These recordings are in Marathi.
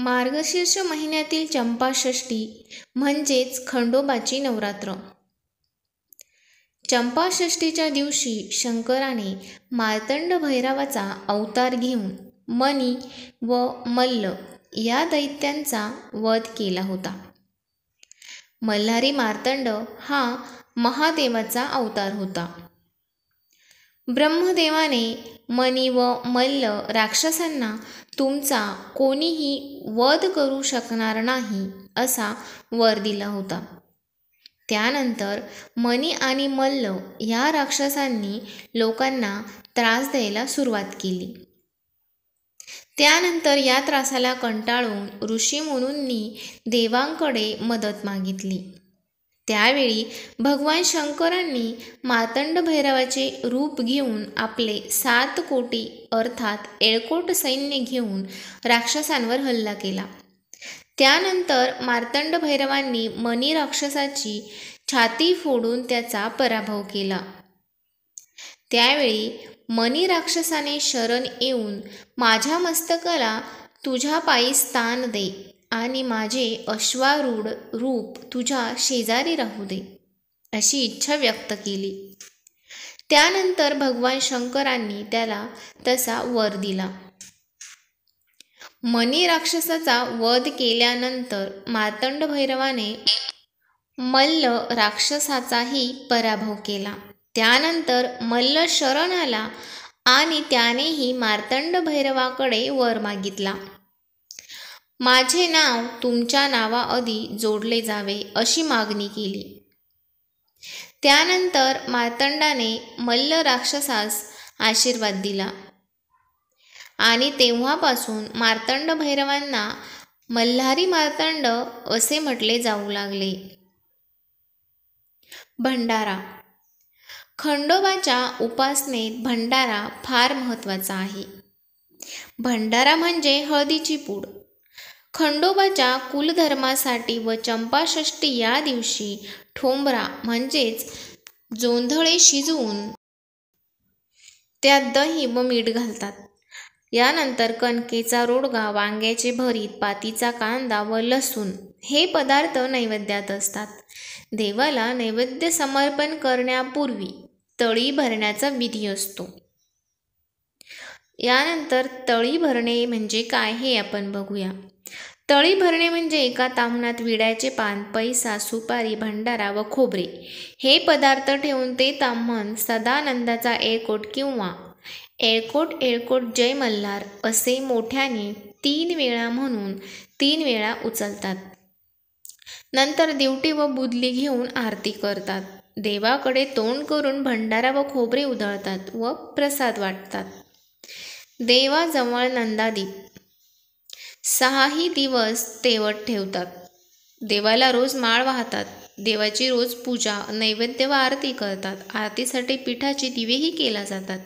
मार्गशीर्ष महिन्यातील चंपाषष्ठी म्हणजेच खंडोबाची नवरात्र। चंपाषष्ठीच्या दिवशी शंकराने मार्तंड भैरवाचा अवतार घेऊन मनी व मल्ल या दैत्यांचा वध केला होता। मल्हारी मार्तंड हा महादेवाचा अवतार होता। ब्रह्मदेवाने मनी व मल्ल राक्षसांना तुमचा कोणीही वध करू शकणार नाही असा वर दिला होता। त्यानंतर मनी आणि मल्ल या राक्षसांनी लोकांना त्रास द्यायला सुरुवात केली। त्यानंतर या त्रासाला कंटाळून ऋषीमुनींनी देवांकडे मदत मागितली। त्यावेळी भगवान शंकरांनी मार्तंड भैरवाचे रूप घेऊन आपले 7 कोटी अर्थात येळकोट सैन्य घेऊन राक्षसांवर हल्ला केला। त्यानंतर मार्तंड भैरवांनी मनी राक्षसाची छाती फोडून त्याचा पराभव केला। त्यावेळी मनी राक्षसाने शरण येऊन माझ्या मस्तकाला तुझ्या पायी स्थान दे आणि माझे अश्वारूढ रूप तुझ्या शेजारी राहू दे अशी इच्छा व्यक्त केली। त्यानंतर भगवान शंकरांनी त्याला तसा वर दिला। मनी राक्षसाचा वध केल्यानंतर मार्तंड भैरवाने मल्ल राक्षसाचाही पराभव केला। त्यानंतर मल्ल शरण आला आणि त्यानेही मार्तंड भैरवाकडे वर मागितला। माझे नाव तुमच्या नावाआधी जोडले जावे अशी मागणी केली। त्यानंतर मार्तंडाने मल्ल राक्षसास आशीर्वाद दिला आणि तेव्हापासून मार्तंड भैरवांना मल्हारी मार्तंड असे म्हटले जाऊ लागले। भंडारा। खंडोबाच्या उपासनेत भंडारा फार महत्त्वाचा आहे। भंडारा म्हणजे हळदीची पूड। खंडोबाच्या कुलधर्मासाठी व चंपाषष्ठी या दिवशी ठोंबरा म्हणजेच जोंधळे शिजवून त्यात दही व मीठ घालतात। यानंतर कणकेचा रोडगा, वांग्याचे भरीत, पातीचा कांदा व लसूण हे पदार्थ नैवेद्यात असतात। देवाला नैवेद्य समर्पण करण्यापूर्वी तळी भरण्याचा विधी असतो। यानंतर तळी भरणे म्हणजे काय हे आपण बघूया। तळी भरणे म्हणजे एका ताम्हणात विड्याचे पान, पैसा, सुपारी, भंडारा व खोबरे हे पदार्थ ठेवून ते ताम्हण सदानंदाचा येळकोट किंवा येळकोट येळकोट जय मल्हार असे मोठ्याने 3 वेळा म्हणून 3 वेळा उचलतात। नंतर दिवटी व बुदली घेऊन आरती करतात। देवाकडे तोंड करून भंडारा व खोबरे उधळतात व प्रसाद वाटतात। देवाजवळ नंदादीप 6ही दिवस तेवत ठेवतात। देवाला रोज माळ वाहतात। देवाची रोज पूजा, नैवेद्य व आरती करतात। आरतीसाठी पिठाचे दिवेही केला जातात।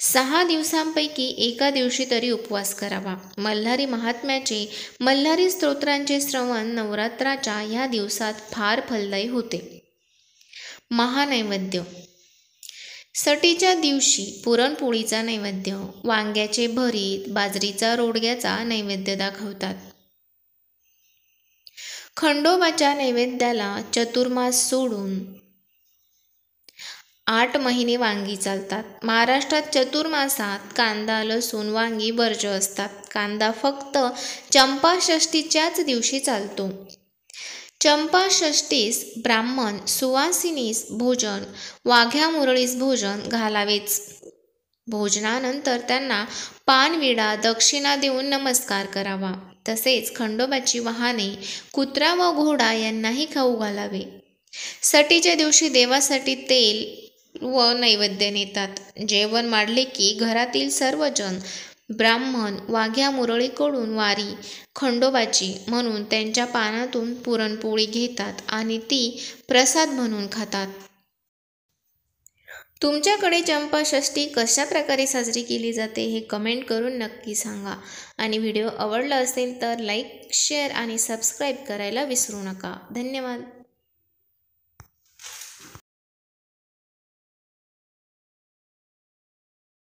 6 दिवसांपैकी एका दिवशी तरी उपवास करावा। मल्हारी महात्म्याचे, मल्हारी स्तोत्रांचे श्रवण नवरात्राच्या ह्या दिवसात फार फलदायी होते। महानैवेद्य। सटीच्या दिवशी पुरणपोळीचा नैवेद्य, वांग्याचे भरीत, बाजरीचा रोडग्याचा नैवेद्य दाखवतात। खंडोबाच्या नैवेद्याला चतुर्मास सोडून 8 महिने वांगी चालतात। महाराष्ट्रात चतुर्मासात कांदा, लसूण, वांगी वर्ज्य असतात। कांदा फक्त चंपाषष्ठीच्याच दिवशी चालतो। चंपाषष्ठीस ब्राह्मण सुवासिनीस भोजन, वाघ्या मुरळीस भोजन घालावेच। भोजनानंतर त्यांना पानविडा, दक्षिणा देऊन नमस्कार करावा। तसेच खंडोबाची वाहने कुत्रा व घोडा यांनाही खाऊ घालावे। सटीच्या दिवशी देवासाठी तेल व नैवेद्य नेतात। जेवण मांडले की घरातील सर्वजण ब्राह्मण वाघ्या मुरळीकडून वारी खंडोबाची म्हणून त्यांच्या पानातून पुरणपोळी घेतात आणि ती प्रसाद म्हणून खातात। तुमच्याकडे चंपाषष्ठी कशा प्रकारे साजरी केली जाते हे कमेंट करून नक्की सांगा आणि व्हिडिओ आवडला असेल तर लाईक, शेअर आणि सबस्क्राईब करायला विसरू नका। धन्यवाद।